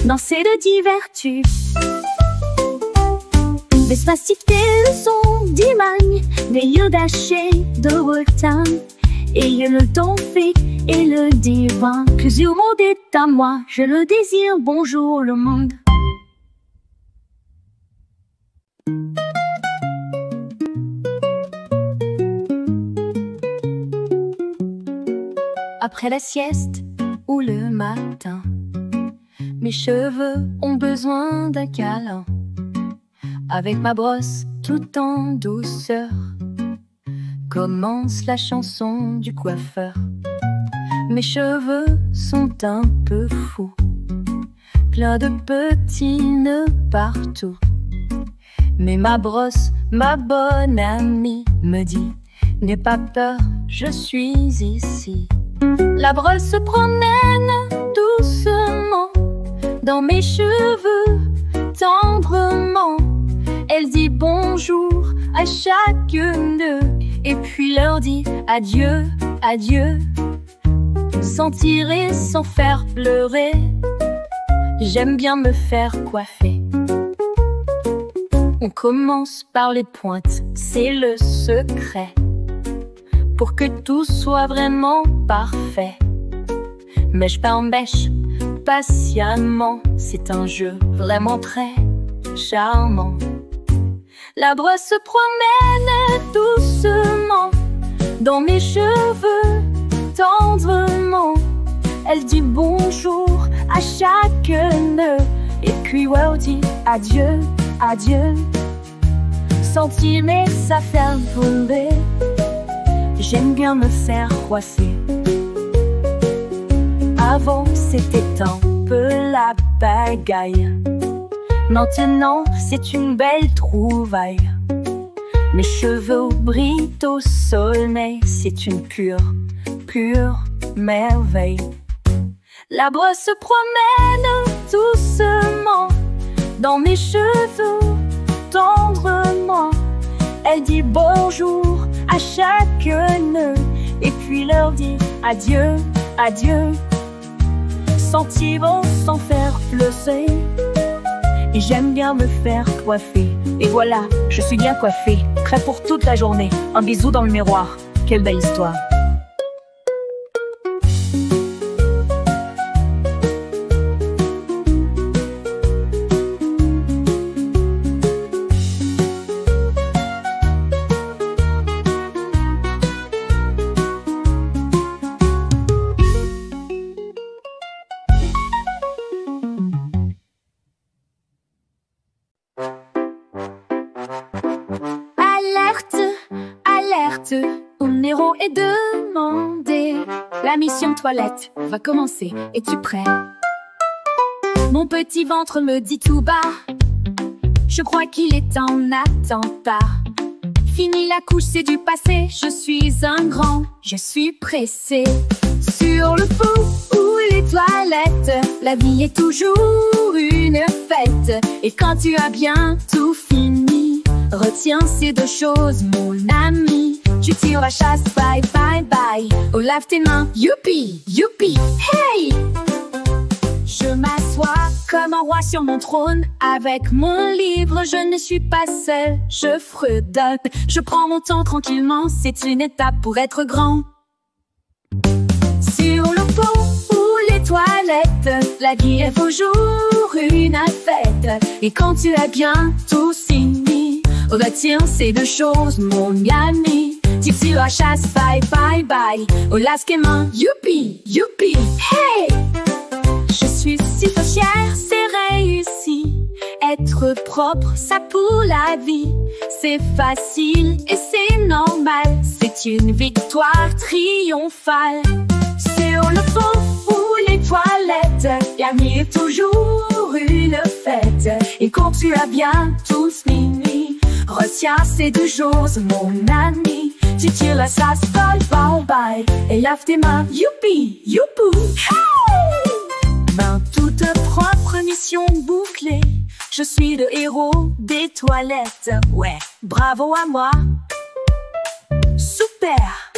Danser de divertus. Despacito, le son d'Imagne, des yeux dachés de requin. Et le ton fait et le divin. Que le monde est à moi, je le désire. Bonjour le monde. Après la sieste ou le matin, mes cheveux ont besoin d'un câlin. Avec ma brosse tout en douceur, commence la chanson du coiffeur. Mes cheveux sont un peu fous, plein de petits nœuds partout. Mais ma brosse, ma bonne amie, me dit: n'aie pas peur, je suis ici. La brosse se promène doucement dans mes cheveux tendrement. Elle dit bonjour à chaque nœud et puis leur dit adieu, adieu. Sans tirer, sans faire pleurer, j'aime bien me faire coiffer. On commence par les pointes, c'est le secret pour que tout soit vraiment parfait. Mèche par mèche, patiemment, c'est un jeu vraiment très charmant. La brosse se promène doucement dans mes cheveux tendrement. Elle dit bonjour à chaque nœud et puis elle dit adieu, adieu. Sans tirer, ça fait tomber. J'aime bien me faire coiffer. Avant c'était un
peu la pagaille. Maintenant, c'est une belle trouvaille. Mes cheveux brillent au soleil, c'est une pure merveille. La brosse se promène doucement dans mes cheveux tendrement. Elle dit bonjour à chaque nœud et puis leur dit adieu, adieu. Sentiment sans faire fleurer. Et j'aime bien me faire coiffer. Et voilà, je suis bien coiffée, prêt pour toute la journée. Un bisou dans le miroir, quelle belle histoire. Ton héros est demandé. La mission toilette va commencer. Es-tu prêt? Mon petit ventre me dit tout bas, je crois qu'il est en attentat. Fini la couche, c'est du passé. Je suis un grand, je suis pressé. Sur le pot ou les toilettes, la vie est toujours une fête. Et quand tu as bien tout fini, retiens ces deux choses, mon ami. Tu tires la chasse, bye bye bye. Oh, lave tes mains, youpi, youpi, hey! Je m'assois comme un roi sur mon trône. Avec mon livre, je ne suis pas seule. Je fredonne, je prends mon temps tranquillement. C'est une étape pour être grand. Sur le pont ou les toilettes, la vie est toujours une fête. Et quand tu as bien tout fini, retiens ces deux choses, mon ami. Tu tires la chasse, bye bye bye. Oh, lave tes mains, youpi, youpi, hey! Je suis si fière, c'est réussi. Être propre, ça pour la vie. C'est facile et c'est normal. C'est une victoire triomphale. Sur le fond ou les toilettes, la vie est toujours une fête. Et quand tu as bien tout fini, retiens ces deux choses, mon ami. Tu tires la chasse, bye bye bye. Et lave tes mains, youpi, youpou, hey! Main toute propre, mission bouclée. Je suis le héros des toilettes. Ouais, bravo à moi. Super.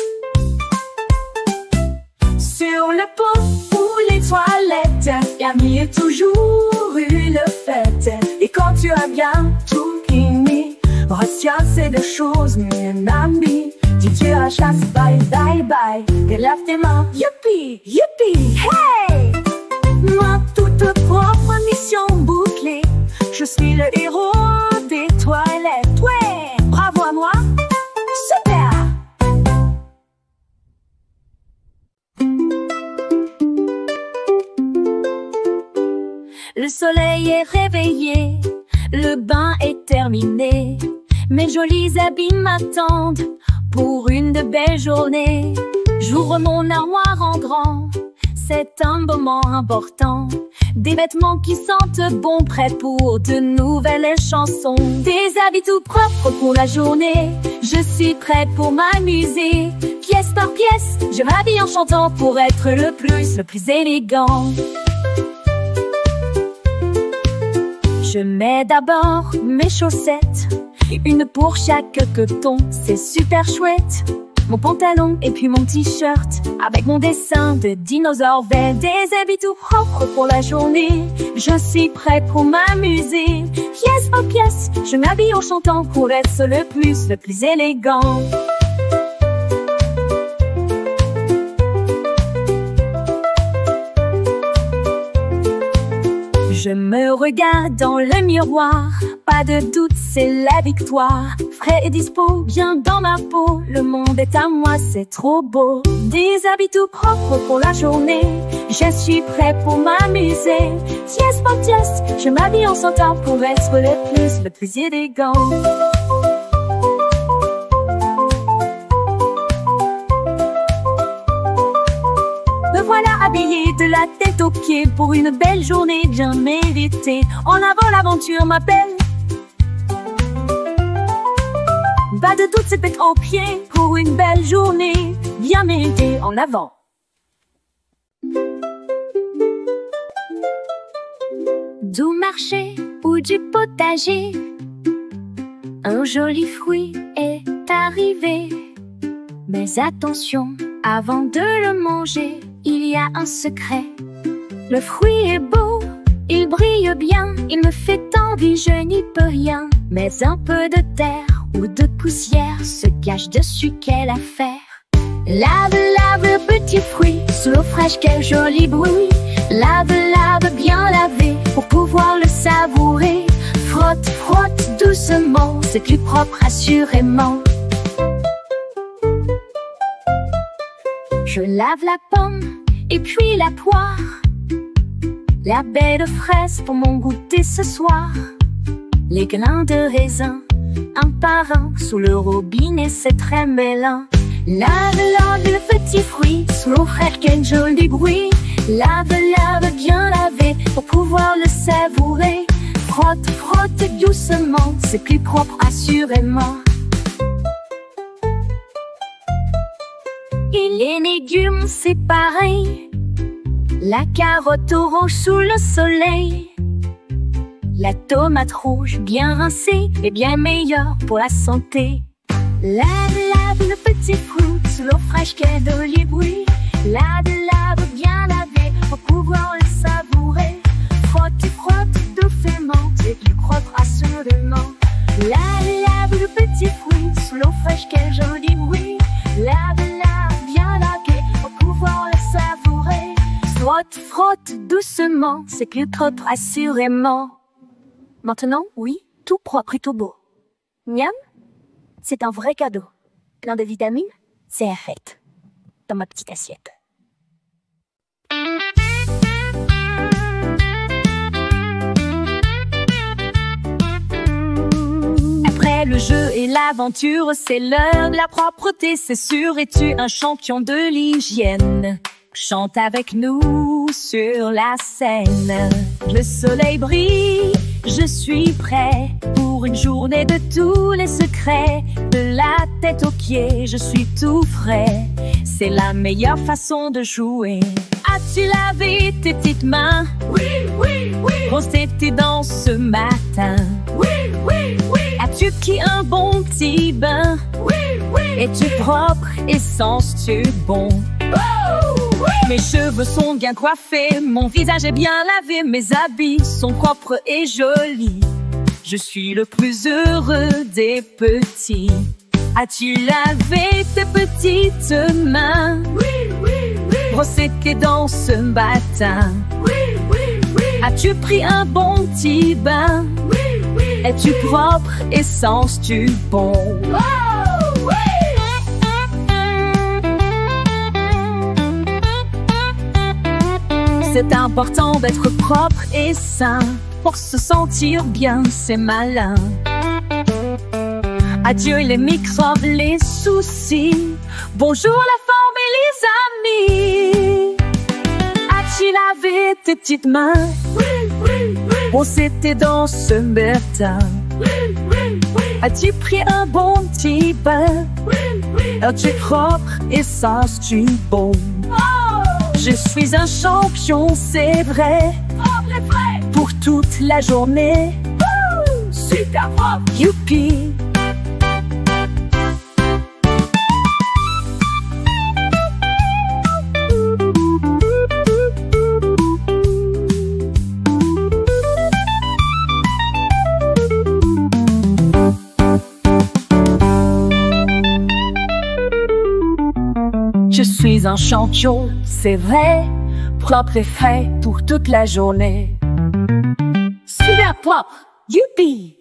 Sur le pot ou les toilettes, la vie est toujours une fête. Et quand tu as bien tout fini, retiens ces deux choses, mon ami. Tu tires la chasse, bye bye bye. Et lave tes mains, youpi, youpi, hey! Moi, toute propre, mission bouclée. Je suis le héros des toilettes. Ouais, bravo à moi. Super. Le soleil est réveillé, le bain est terminé. Mes jolis habits m'attendent pour une de belles journées. J'ouvre mon armoire en grand, c'est un moment important. Des vêtements qui sentent bon, prêts pour de nouvelles chansons. Des habits tout propres pour la journée, je suis prêt pour m'amuser. Pièce par pièce, je m'habille en chantant pour être le plus élégant. Je mets d'abord mes chaussettes, une pour chaque coton, c'est super chouette. Mon pantalon et puis mon t-shirt, avec mon dessin de dinosaure vert. Des habits tout propres pour la journée, je suis prêt pour m'amuser. Pièce par pièce, je m'habille en chantant pour être le plus élégant. Je me regarde dans le miroir, pas de doute, c'est la victoire. Frais et dispo, bien dans ma peau, le monde est à moi, c'est trop beau. Des habits tout propres pour la journée, je suis prêt pour m'amuser. Pièce par pièce, je m'habille en chantant pour être le plus élégant. Me voilà habillé de la tête aux pieds pour une belle journée bien méritée. En avant, l'aventure m'appelle. Pas de toutes ces têtes aux pieds pour une belle journée bien méritée. En avant.
Du marché ou du potager, un joli fruit est arrivé. Mais attention, avant de le manger, il y a un secret. Le fruit est beau, il brille bien, il me fait envie, je n'y peux rien. Mais un peu de terre ou de poussière se cache dessus, quelle affaire. Lave, lave le petit fruit, sous l'eau fraîche, quel joli bruit. Lave, lave, bien lavé, pour pouvoir le savourer. Frotte, frotte doucement, c'est plus propre assurément. Je lave la pomme et puis la poire, la baie de fraise pour mon goûter ce soir. Les grains de raisin, un par un, sous le robinet c'est très mêlant. Lave, lave le petit fruit, sous l'eau fraîche quel joli bruit. Lave, lave, bien lavé, pour pouvoir le savourer. Frotte, frotte doucement, c'est plus propre assurément. Et les légumes c'est pareil, la carotte orange sous le soleil. La tomate rouge bien rincée est bien meilleure pour la santé. Lave, lave le petit fruit, sous l'eau fraîche quel joli bruit. Lave, lave, bien lavé, pour pouvoir le savourer. Frotte, frotte doucement, c'est plus propre assurément. Lave, lave le petit fruit, sous l'eau fraîche quel joli bruit. Lave, lave, bien lavé, pour pouvoir le savourer. Frotte, frotte doucement, c'est plus propre assurément. Maintenant, oui, tout propre et tout beau. Miam, c'est un vrai cadeau. Plein de vitamines, c'est fait dans ma petite assiette. Après le jeu et l'aventure, c'est l'heure de la propreté, c'est sûr. Es-tu un champion de l'hygiène? Chante avec nous sur la scène. Le soleil brille, je suis prêt pour une journée de tous les secrets. De la tête aux pieds, je suis tout frais. C'est la meilleure façon de jouer. As-tu lavé tes petites mains?
Oui, oui, oui.
Brossé tes dents ce matin?
Oui, oui, oui.
As-tu pris un bon petit bain?
Oui, oui.
Es-tu propre et sens-tu bon?
Oh, oui.
Mes cheveux sont bien coiffés, mon visage est bien lavé, mes habits sont propres et jolis. Je suis le plus heureux des petits. As-tu lavé tes petites mains?
Oui, oui, oui.
Brossé tes dents ce matin?
Oui, oui, oui.
As-tu pris un bon petit bain?
Oui, oui.
Es-tu propre et sens-tu bon?
Oh, oui.
C'est important d'être propre et sain. Pour se sentir bien, c'est malin. Adieu les microbes, les soucis. Bonjour la forme et les amis. As-tu lavé tes petites mains?
Oui, oui, oui.
Brossé tes dents ce matin?
Oui, oui, oui.
As-tu pris un bon petit bain?
Oui, oui.
Es-tu propre et sens-tu bon?
Oh,
Je suis un champion, c'est vrai,
propre et frais.
pour toute la journée.
Super propre.
Youpi! Je suis un champion, c'est vrai, propre et frais pour toute la journée. Super propre, youpi!